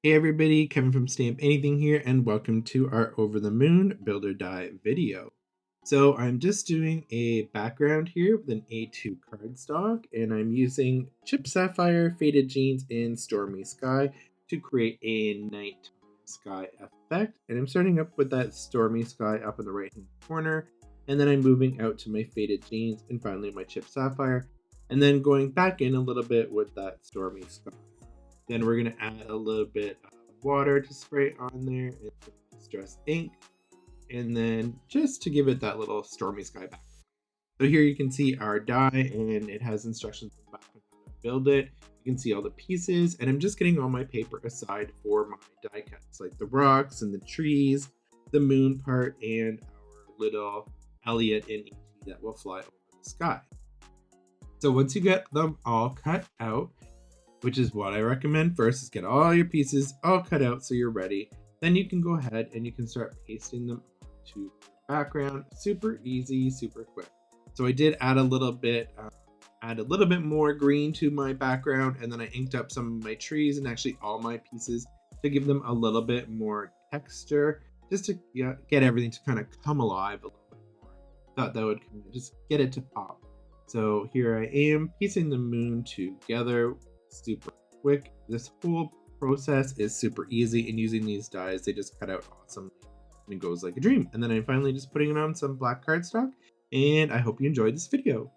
Hey everybody, Kevin from StampAnniething here, and welcome to our Over the Moon Build or Die video. So I'm just doing a background here with an A2 cardstock, and I'm using Chip Sapphire, Faded Jeans, and Stormy Sky to create a nighttime sky effect. And I'm starting up with that Stormy Sky up in the right hand corner, and then I'm moving out to my Faded Jeans, and finally my Chip Sapphire, and then going back in a little bit with that Stormy Sky. Then we're gonna add a little bit of water to spray on there and some distress ink, and then just to give it that little stormy sky back. So here you can see our die, and it has instructions on the back on how to build it. You can see all the pieces, and I'm just getting all my paper aside for my die cuts, like the rocks and the trees, the moon part, and our little Elliot and E.T that will fly over the sky. So once you get them all cut out, which is what I recommend first, is get all your pieces all cut out so you're ready. Then you can go ahead and you can start pasting them to your background. Super easy, super quick. So I did add a little bit more green to my background, and then I inked up some of my trees and actually all my pieces to give them a little bit more texture, just to get everything to kind of come alive a little bit more. Thought that would kind of just get it to pop. So here I am piecing the moon together super quick. This whole process is super easy, and using these dies, they just cut out awesomely and it goes like a dream. And then I'm finally just putting it on some black cardstock, and I hope you enjoyed this video.